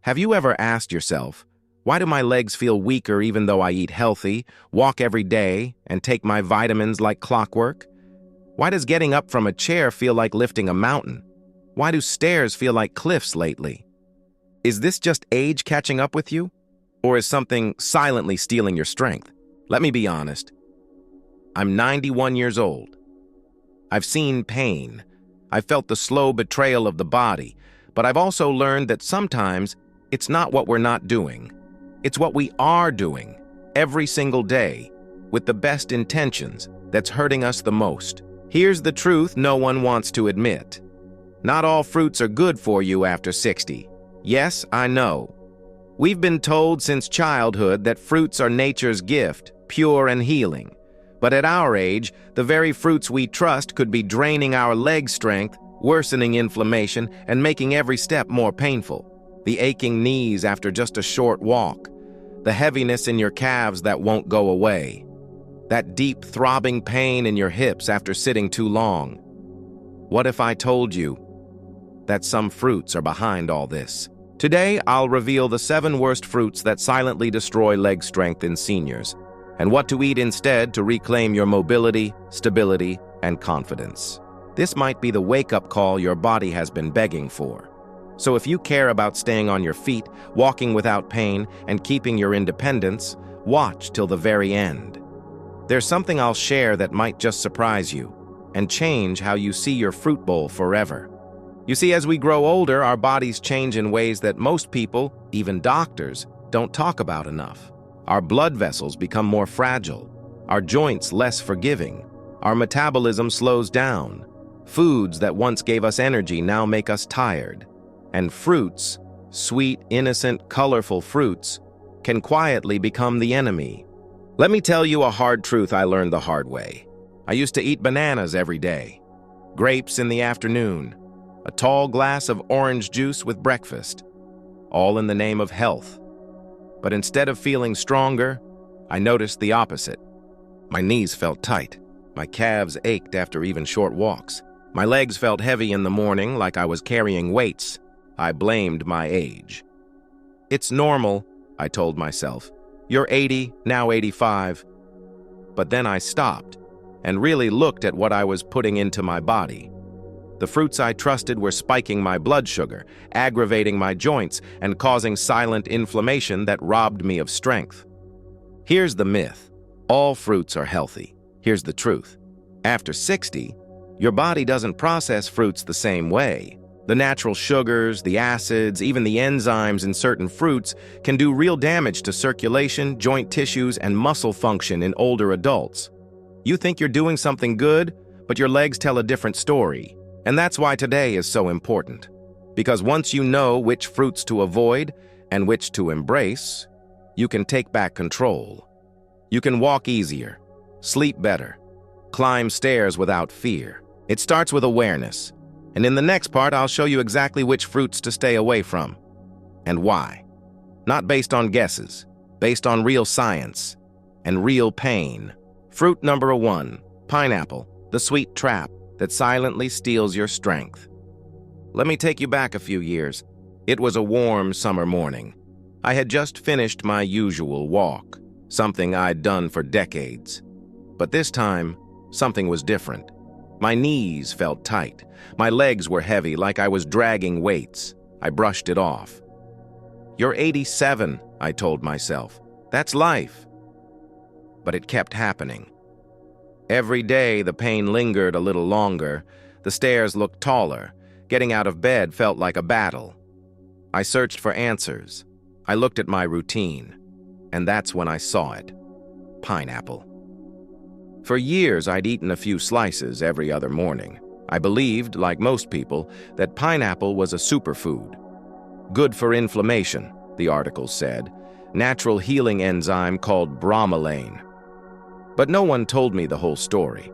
Have you ever asked yourself, why do my legs feel weaker even though I eat healthy, walk every day, and take my vitamins like clockwork? Why does getting up from a chair feel like lifting a mountain? Why do stairs feel like cliffs lately? Is this just age catching up with you? Or is something silently stealing your strength? Let me be honest. I'm 91 years old. I've seen pain. I've felt the slow betrayal of the body, but I've also learned that sometimes it's not what we're not doing. It's what we are doing every single day with the best intentions that's hurting us the most. Here's the truth no one wants to admit. Not all fruits are good for you after 60. Yes, I know. We've been told since childhood that fruits are nature's gift, pure and healing. But at our age, the very fruits we trust could be draining our leg strength, worsening inflammation, and making every step more painful. The aching knees after just a short walk, the heaviness in your calves that won't go away, that deep throbbing pain in your hips after sitting too long. What if I told you that some fruits are behind all this? Today, I'll reveal the 7 worst fruits that silently destroy leg strength in seniors, and what to eat instead to reclaim your mobility, stability, and confidence. This might be the wake-up call your body has been begging for. So if you care about staying on your feet, walking without pain, and keeping your independence, watch till the very end. There's something I'll share that might just surprise you and change how you see your fruit bowl forever. You see, as we grow older, our bodies change in ways that most people, even doctors, don't talk about enough. Our blood vessels become more fragile, our joints less forgiving, our metabolism slows down. Foods that once gave us energy now make us tired. And fruits, sweet, innocent, colorful fruits, can quietly become the enemy. Let me tell you a hard truth I learned the hard way. I used to eat bananas every day, grapes in the afternoon, a tall glass of orange juice with breakfast, all in the name of health. But instead of feeling stronger, I noticed the opposite. My knees felt tight. My calves ached after even short walks. My legs felt heavy in the morning, like I was carrying weights. I blamed my age. It's normal, I told myself. You're 80, now 85. But then I stopped and really looked at what I was putting into my body. The fruits I trusted were spiking my blood sugar, aggravating my joints, and causing silent inflammation that robbed me of strength. Here's the myth. All fruits are healthy. Here's the truth. After 60, your body doesn't process fruits the same way. The natural sugars, the acids, even the enzymes in certain fruits can do real damage to circulation, joint tissues, and muscle function in older adults. You think you're doing something good, but your legs tell a different story. And that's why today is so important. Because once you know which fruits to avoid and which to embrace, you can take back control. You can walk easier, sleep better, climb stairs without fear. It starts with awareness. And in the next part, I'll show you exactly which fruits to stay away from and why. Not based on guesses, based on real science and real pain. Fruit number 1, pineapple, the sweet trap that silently steals your strength. Let me take you back a few years. It was a warm summer morning. I had just finished my usual walk, something I'd done for decades. But this time, something was different. My knees felt tight. My legs were heavy, like I was dragging weights. I brushed it off. You're 87, I told myself. That's life. But it kept happening. Every day, the pain lingered a little longer. The stairs looked taller. Getting out of bed felt like a battle. I searched for answers. I looked at my routine. And that's when I saw it. Pineapple. For years, I'd eaten a few slices every other morning. I believed, like most people, that pineapple was a superfood. Good for inflammation, the article said. Natural healing enzyme called bromelain. But no one told me the whole story.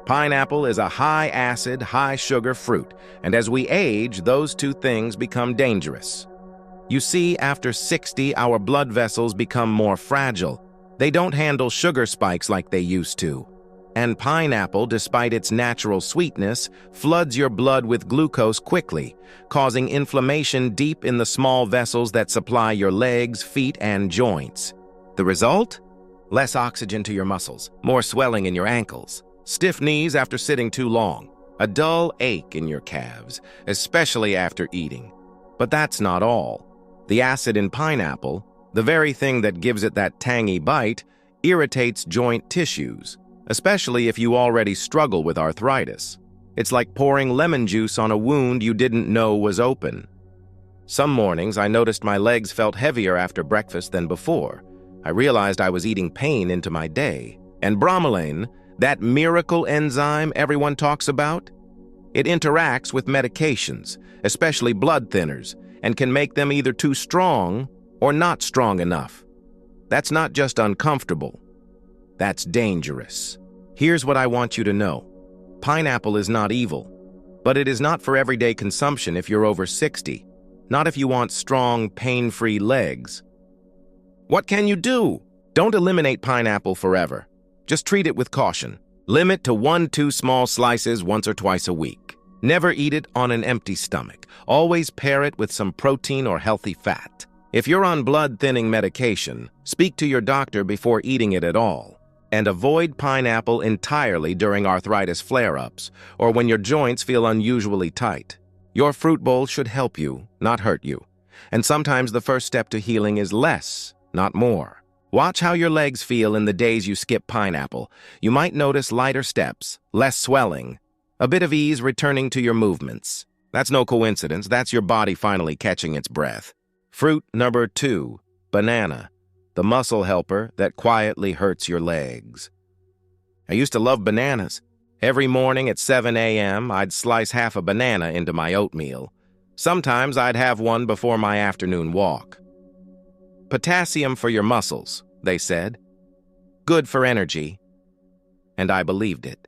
Pineapple is a high-acid, high-sugar fruit, and as we age, those two things become dangerous. You see, after 60, our blood vessels become more fragile. They don't handle sugar spikes like they used to. And pineapple, despite its natural sweetness, floods your blood with glucose quickly, causing inflammation deep in the small vessels that supply your legs, feet, and joints. The result? Less oxygen to your muscles, more swelling in your ankles, stiff knees after sitting too long, a dull ache in your calves, especially after eating. But that's not all. The acid in pineapple, the very thing that gives it that tangy bite, irritates joint tissues, especially if you already struggle with arthritis. It's like pouring lemon juice on a wound you didn't know was open. Some mornings I noticed my legs felt heavier after breakfast than before. I realized I was eating pain into my day. And bromelain, that miracle enzyme everyone talks about, it interacts with medications, especially blood thinners, and can make them either too strong or not strong enough. That's not just uncomfortable. That's dangerous. Here's what I want you to know. Pineapple is not evil, but it is not for everyday consumption if you're over 60, not if you want strong, pain-free legs. What can you do? Don't eliminate pineapple forever. Just treat it with caution. Limit to 1-2 small slices once or twice a week. Never eat it on an empty stomach. Always pair it with some protein or healthy fat. If you're on blood-thinning medication, speak to your doctor before eating it at all. And avoid pineapple entirely during arthritis flare-ups or when your joints feel unusually tight. Your fruit bowl should help you, not hurt you. And sometimes the first step to healing is less, not more. Watch how your legs feel in the days you skip pineapple. You might notice lighter steps, less swelling, a bit of ease returning to your movements. That's no coincidence. That's your body finally catching its breath. Fruit number 2, banana. The muscle helper that quietly hurts your legs. I used to love bananas. Every morning at 7 a.m., I'd slice half a banana into my oatmeal. Sometimes I'd have one before my afternoon walk. Potassium for your muscles, they said. Good for energy. And I believed it.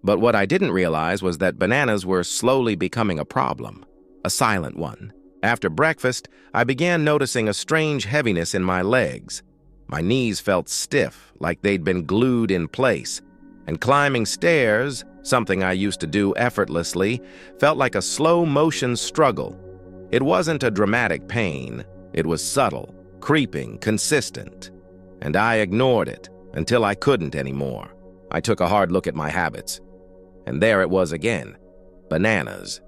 But what I didn't realize was that bananas were slowly becoming a problem, a silent one. After breakfast, I began noticing a strange heaviness in my legs. My knees felt stiff, like they'd been glued in place. And climbing stairs, something I used to do effortlessly, felt like a slow-motion struggle. It wasn't a dramatic pain. It was subtle, creeping, consistent. And I ignored it until I couldn't anymore. I took a hard look at my habits. And there it was again, bananas.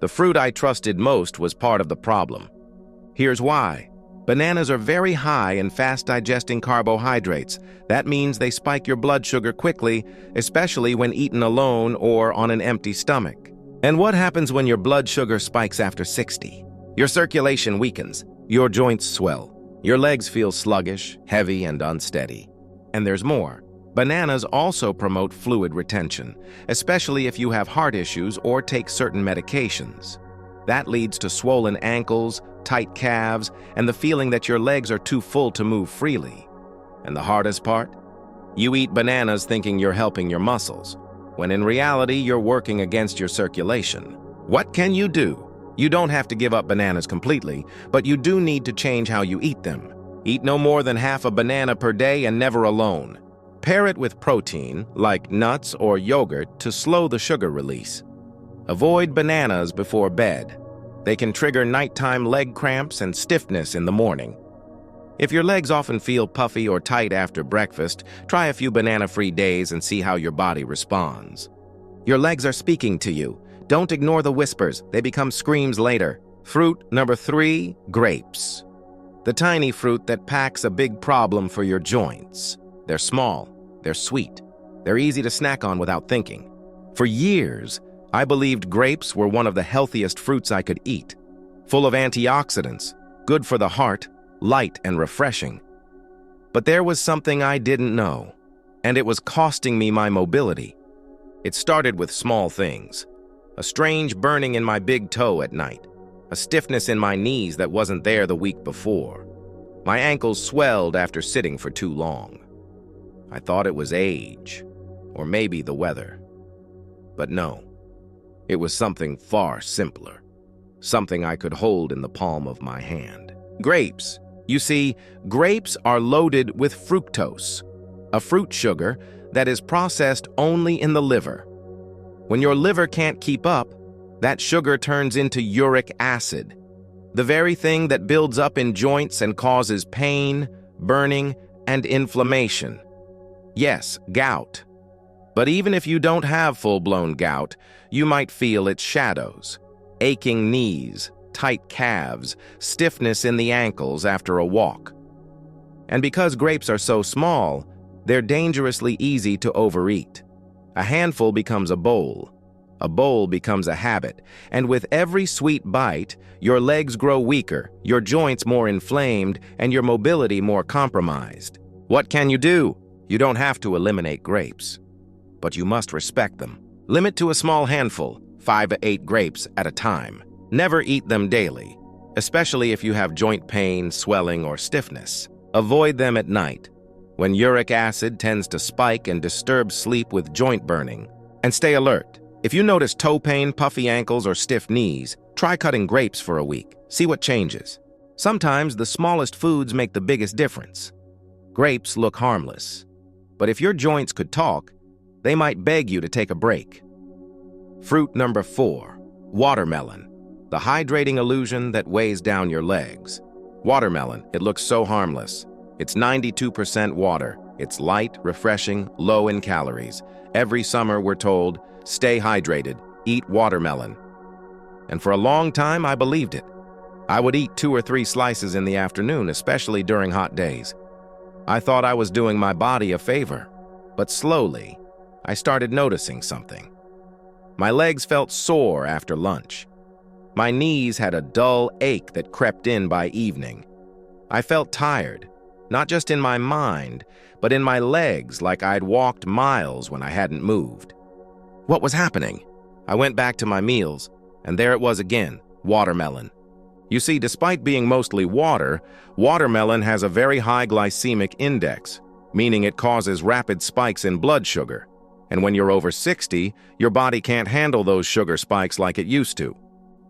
The fruit I trusted most was part of the problem. Here's why. Bananas are very high in fast-digesting carbohydrates. That means they spike your blood sugar quickly, especially when eaten alone or on an empty stomach. And what happens when your blood sugar spikes after 60? Your circulation weakens, your joints swell, your legs feel sluggish, heavy, and unsteady. And there's more. Bananas also promote fluid retention, especially if you have heart issues or take certain medications. That leads to swollen ankles, tight calves, and the feeling that your legs are too full to move freely. And the hardest part? You eat bananas thinking you're helping your muscles, when in reality you're working against your circulation. What can you do? You don't have to give up bananas completely, but you do need to change how you eat them. Eat no more than half a banana per day and never alone. Pair it with protein, like nuts or yogurt, to slow the sugar release. Avoid bananas before bed. They can trigger nighttime leg cramps and stiffness in the morning. If your legs often feel puffy or tight after breakfast, try a few banana-free days and see how your body responds. Your legs are speaking to you. Don't ignore the whispers. They become screams later. Fruit number 3, grapes. The tiny fruit that packs a big problem for your joints. They're small, they're sweet, they're easy to snack on without thinking. For years, I believed grapes were one of the healthiest fruits I could eat. Full of antioxidants, good for the heart, light and refreshing. But there was something I didn't know, and it was costing me my mobility. It started with small things. A strange burning in my big toe at night, a stiffness in my knees that wasn't there the week before. My ankles swelled after sitting for too long. I thought it was age, or maybe the weather. But no, it was something far simpler, something I could hold in the palm of my hand. Grapes. You see, grapes are loaded with fructose, a fruit sugar that is processed only in the liver. When your liver can't keep up, that sugar turns into uric acid, the very thing that builds up in joints and causes pain, burning, and inflammation. Yes, gout. But even if you don't have full-blown gout, you might feel its shadows: aching knees, tight calves, stiffness in the ankles after a walk. And because grapes are so small, they're dangerously easy to overeat. A handful becomes a bowl becomes a habit, and with every sweet bite, your legs grow weaker, your joints more inflamed, and your mobility more compromised. What can you do? You don't have to eliminate grapes, but you must respect them. Limit to a small handful, 5 to 8 grapes at a time. Never eat them daily, especially if you have joint pain, swelling, or stiffness. Avoid them at night, when uric acid tends to spike and disturb sleep with joint burning. And stay alert. If you notice toe pain, puffy ankles, or stiff knees, try cutting grapes for a week. See what changes. Sometimes the smallest foods make the biggest difference. Grapes look harmless, but if your joints could talk, they might beg you to take a break. Fruit number 4, watermelon, the hydrating illusion that weighs down your legs. Watermelon, it looks so harmless. It's 92% water. It's light, refreshing, low in calories. Every summer we're told, stay hydrated, eat watermelon. And for a long time, I believed it. I would eat 2 or 3 slices in the afternoon, especially during hot days. I thought I was doing my body a favor, but slowly, I started noticing something. My legs felt sore after lunch. My knees had a dull ache that crept in by evening. I felt tired, not just in my mind, but in my legs, like I'd walked miles when I hadn't moved. What was happening? I went back to my meals, and there it was again, watermelon. You see, despite being mostly water, watermelon has a very high glycemic index, meaning it causes rapid spikes in blood sugar. And when you're over 60, your body can't handle those sugar spikes like it used to.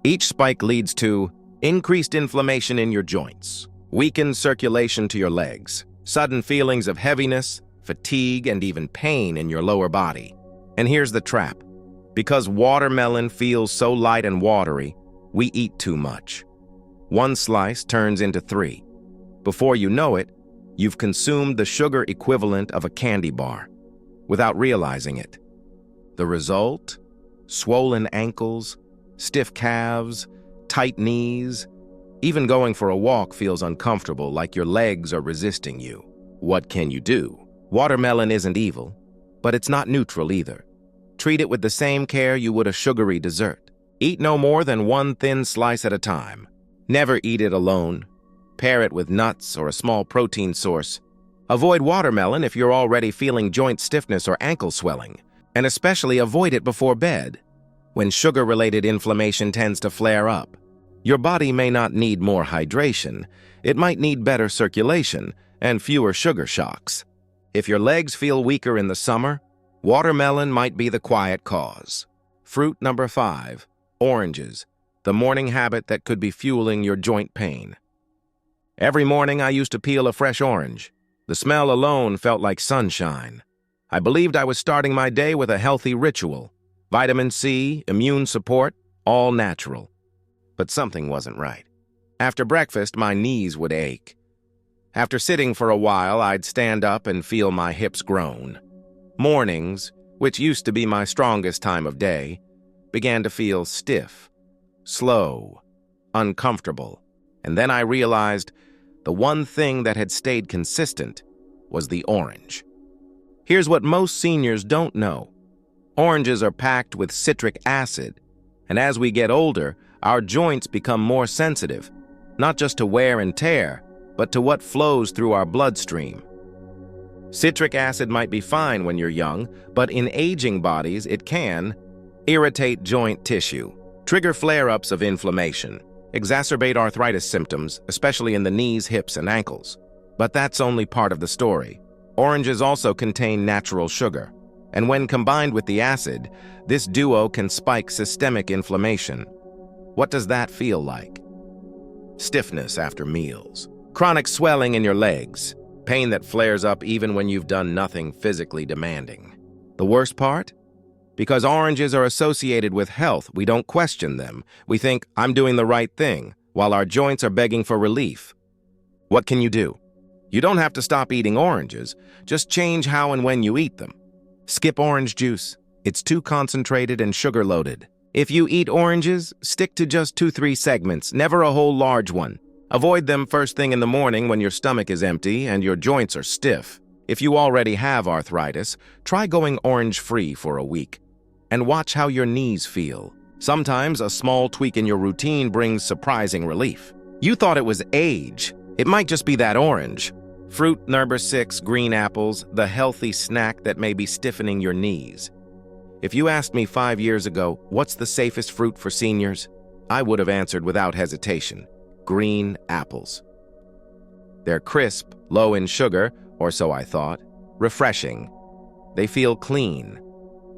Each spike leads to increased inflammation in your joints, weakened circulation to your legs, sudden feelings of heaviness, fatigue, and even pain in your lower body. And here's the trap. Because watermelon feels so light and watery, we eat too much. 1 slice turns into 3. Before you know it, you've consumed the sugar equivalent of a candy bar, without realizing it. The result? Swollen ankles, stiff calves, tight knees. Even going for a walk feels uncomfortable, like your legs are resisting you. What can you do? Watermelon isn't evil, but it's not neutral either. Treat it with the same care you would a sugary dessert. Eat no more than 1 thin slice at a time. Never eat it alone. Pair it with nuts or a small protein source. Avoid watermelon if you're already feeling joint stiffness or ankle swelling, and especially avoid it before bed, when sugar-related inflammation tends to flare up. Your body may not need more hydration, it might need better circulation and fewer sugar shocks. If your legs feel weaker in the summer, watermelon might be the quiet cause. Fruit number 5, oranges, the morning habit that could be fueling your joint pain. Every morning I used to peel a fresh orange. The smell alone felt like sunshine. I believed I was starting my day with a healthy ritual. Vitamin C, immune support, all natural. But something wasn't right. After breakfast, my knees would ache. After sitting for a while, I'd stand up and feel my hips groan. Mornings, which used to be my strongest time of day, began to feel stiff, slow, uncomfortable. And then I realized the one thing that had stayed consistent was the orange. Here's what most seniors don't know. Oranges are packed with citric acid, and as we get older, our joints become more sensitive, not just to wear and tear, but to what flows through our bloodstream. Citric acid might be fine when you're young, but in aging bodies, it can irritate joint tissue, trigger flare-ups of inflammation, exacerbate arthritis symptoms, especially in the knees, hips, and ankles. But that's only part of the story. Oranges also contain natural sugar, and when combined with the acid, this duo can spike systemic inflammation. What does that feel like? Stiffness after meals, chronic swelling in your legs, Pain that flares up even when you've done nothing physically demanding. The worst part? Because oranges are associated with health, we don't question them. We think, I'm doing the right thing, while our joints are begging for relief. What can you do? You don't have to stop eating oranges, just change how and when you eat them. Skip orange juice. It's too concentrated and sugar-loaded. If you eat oranges, stick to just 2-3 segments, never a whole large one. Avoid them first thing in the morning when your stomach is empty and your joints are stiff. If you already have arthritis, try going orange-free for a week. And watch how your knees feel. Sometimes a small tweak in your routine brings surprising relief. You thought it was age. It might just be that orange. Fruit number 6, green apples, the healthy snack that may be stiffening your knees. If you asked me 5 years ago, what's the safest fruit for seniors? I would have answered without hesitation, green apples. They're crisp, low in sugar, or so I thought, refreshing. They feel clean.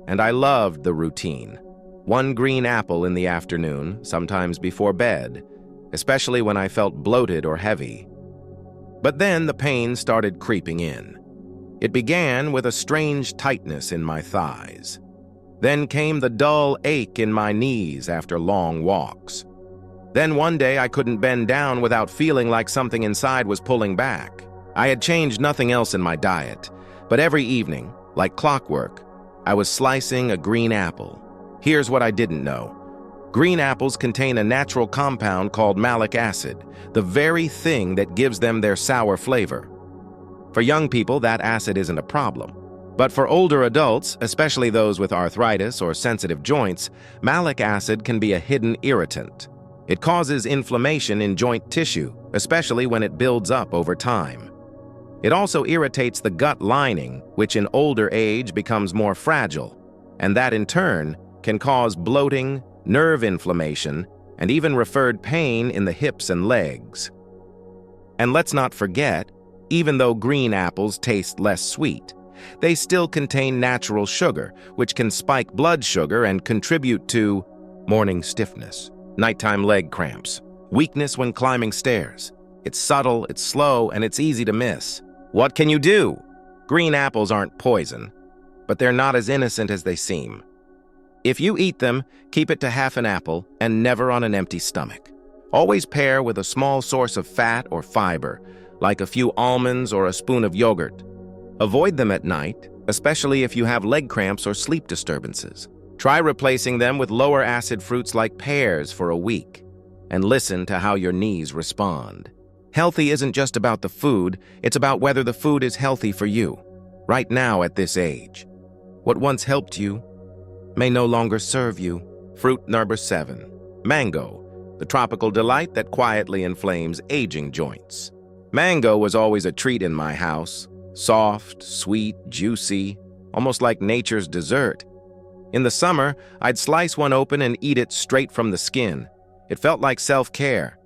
And I loved the routine. 1 green apple in the afternoon, sometimes before bed, especially when I felt bloated or heavy. But then the pain started creeping in. It began with a strange tightness in my thighs. Then came the dull ache in my knees after long walks. Then one day I couldn't bend down without feeling like something inside was pulling back. I had changed nothing else in my diet, but every evening, like clockwork, I was slicing a green apple. Here's what I didn't know. Green apples contain a natural compound called malic acid, the very thing that gives them their sour flavor. For young people, that acid isn't a problem. But for older adults, especially those with arthritis or sensitive joints, malic acid can be a hidden irritant. It causes inflammation in joint tissue, especially when it builds up over time. It also irritates the gut lining, which in older age becomes more fragile, and that in turn can cause bloating, nerve inflammation, and even referred pain in the hips and legs. And let's not forget, even though green apples taste less sweet, they still contain natural sugar, which can spike blood sugar and contribute to morning stiffness, nighttime leg cramps, weakness when climbing stairs. It's subtle, it's slow, and it's easy to miss. What can you do? Green apples aren't poison, but they're not as innocent as they seem. If you eat them, keep it to half an apple and never on an empty stomach. Always pair with a small source of fat or fiber, like a few almonds or a spoon of yogurt. Avoid them at night, especially if you have leg cramps or sleep disturbances. Try replacing them with lower acid fruits like pears for a week, and listen to how your knees respond. Healthy isn't just about the food, it's about whether the food is healthy for you, right now at this age. What once helped you may no longer serve you. Fruit number 7, mango, the tropical delight that quietly inflames aging joints. Mango was always a treat in my house. Soft, sweet, juicy, almost like nature's dessert. In the summer, I'd slice one open and eat it straight from the skin. It felt like self-care.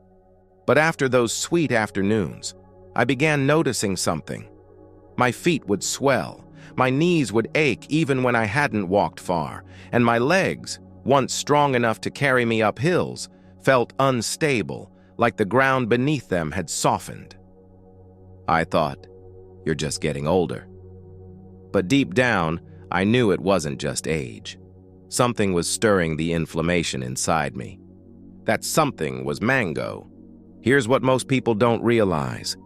But after those sweet afternoons, I began noticing something. My feet would swell, my knees would ache even when I hadn't walked far, and my legs, once strong enough to carry me up hills, felt unstable, like the ground beneath them had softened. I thought, you're just getting older. But deep down, I knew it wasn't just age. Something was stirring the inflammation inside me. That something was mango. Here's what most people don't realize.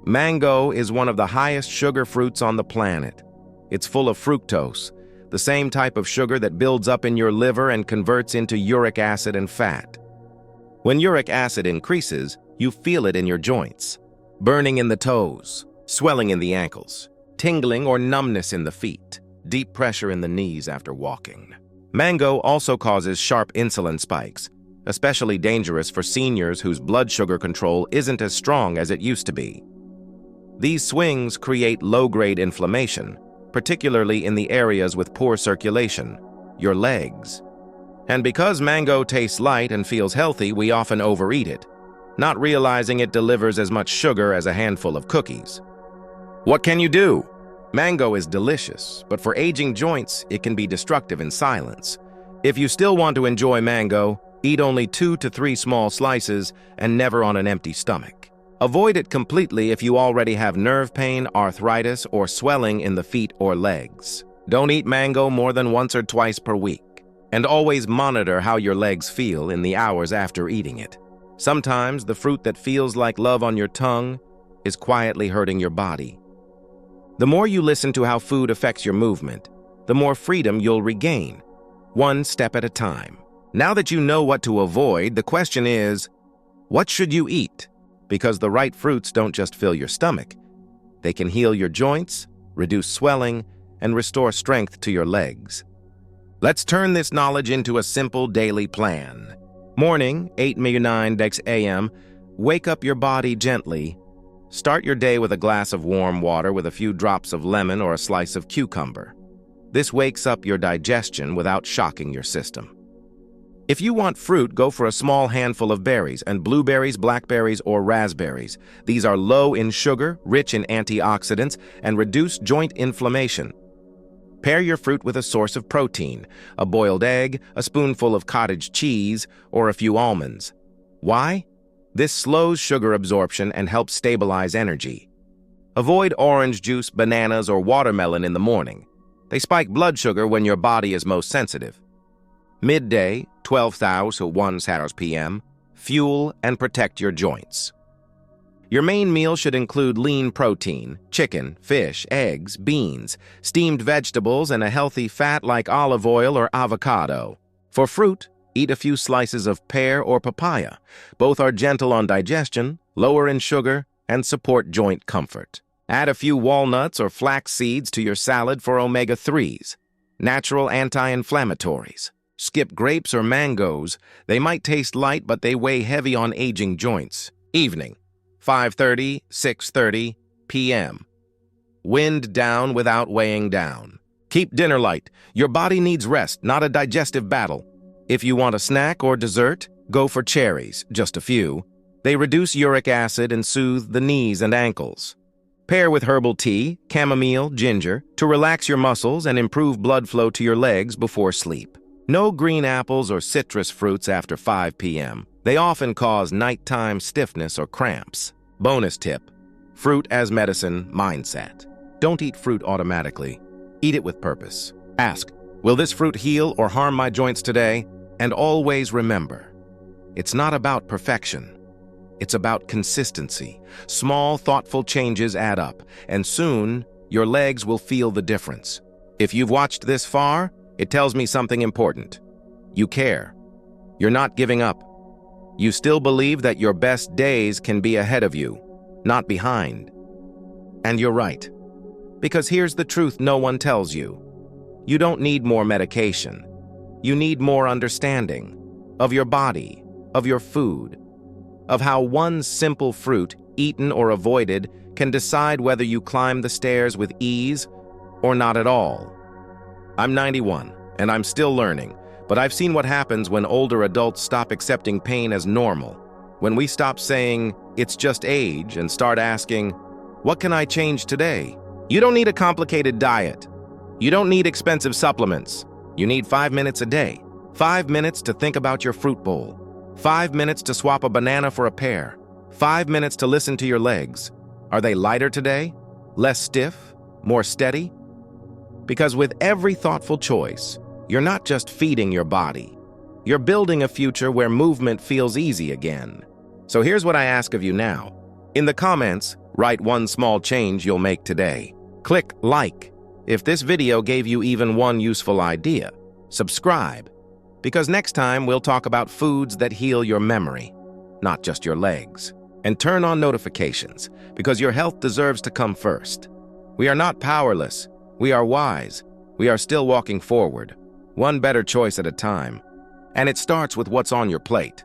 Mango is one of the highest sugar fruits on the planet. It's full of fructose, the same type of sugar that builds up in your liver and converts into uric acid and fat. When uric acid increases, you feel it in your joints. Burning in the toes, swelling in the ankles, tingling or numbness in the feet, deep pressure in the knees after walking. Mango also causes sharp insulin spikes, especially dangerous for seniors whose blood sugar control isn't as strong as it used to be. These swings create low-grade inflammation, particularly in the areas with poor circulation, your legs. And because mango tastes light and feels healthy, we often overeat it, not realizing it delivers as much sugar as a handful of cookies. What can you do? Mango is delicious, but for aging joints, it can be destructive in silence. If you still want to enjoy mango, eat only 2 to 3 small slices and never on an empty stomach. Avoid it completely if you already have nerve pain, arthritis, or swelling in the feet or legs. Don't eat mango more than once or twice per week. And always monitor how your legs feel in the hours after eating it. Sometimes the fruit that feels like love on your tongue is quietly hurting your body. The more you listen to how food affects your movement, the more freedom you'll regain, one step at a time. Now that you know what to avoid, the question is, what should you eat? Because the right fruits don't just fill your stomach. They can heal your joints, reduce swelling, and restore strength to your legs. Let's turn this knowledge into a simple daily plan. Morning, 8:09 a.m., wake up your body gently. Start your day with a glass of warm water with a few drops of lemon or a slice of cucumber. This wakes up your digestion without shocking your system. If you want fruit, go for a small handful of berries, and blueberries, blackberries, or raspberries. These are low in sugar, rich in antioxidants, and reduce joint inflammation. Pair your fruit with a source of protein, a boiled egg, a spoonful of cottage cheese, or a few almonds. Why? This slows sugar absorption and helps stabilize energy. Avoid orange juice, bananas, or watermelon in the morning. They spike blood sugar when your body is most sensitive. Midday, 12:00 to 1:00 p.m., fuel and protect your joints. Your main meal should include lean protein, chicken, fish, eggs, beans, steamed vegetables, and a healthy fat like olive oil or avocado. For fruit, eat a few slices of pear or papaya. Both are gentle on digestion, lower in sugar, and support joint comfort. Add a few walnuts or flax seeds to your salad for omega-3s, natural anti-inflammatories. Skip grapes or mangoes. They might taste light, but they weigh heavy on aging joints. Evening, 5:30, 6:30 p.m. Wind down without weighing down. Keep dinner light. Your body needs rest, not a digestive battle. If you want a snack or dessert, go for cherries, just a few. They reduce uric acid and soothe the knees and ankles. Pair with herbal tea, chamomile, ginger, to relax your muscles and improve blood flow to your legs before sleep. No green apples or citrus fruits after 5 p.m. They often cause nighttime stiffness or cramps. Bonus tip: fruit as medicine mindset. Don't eat fruit automatically. Eat it with purpose. Ask, will this fruit heal or harm my joints today? And always remember, it's not about perfection. It's about consistency. Small, thoughtful changes add up, and soon your legs will feel the difference. If you've watched this far, it tells me something important. You care. You're not giving up. You still believe that your best days can be ahead of you, not behind. And you're right. Because here's the truth no one tells you. You don't need more medication. You need more understanding of your body, of your food, of how one simple fruit, eaten or avoided, can decide whether you climb the stairs with ease or not at all. I'm 91, and I'm still learning. But I've seen what happens when older adults stop accepting pain as normal. When we stop saying, it's just age, and start asking, what can I change today? You don't need a complicated diet. You don't need expensive supplements. You need 5 minutes a day. 5 minutes to think about your fruit bowl. 5 minutes to swap a banana for a pear. 5 minutes to listen to your legs. Are they lighter today? Less stiff? More steady? Because with every thoughtful choice, you're not just feeding your body. You're building a future where movement feels easy again. So here's what I ask of you now. In the comments, write one small change you'll make today. Click like if this video gave you even one useful idea. Subscribe, because next time we'll talk about foods that heal your memory, not just your legs. And turn on notifications, because your health deserves to come first. We are not powerless. We are wise. We are still walking forward, one better choice at a time. And it starts with what's on your plate.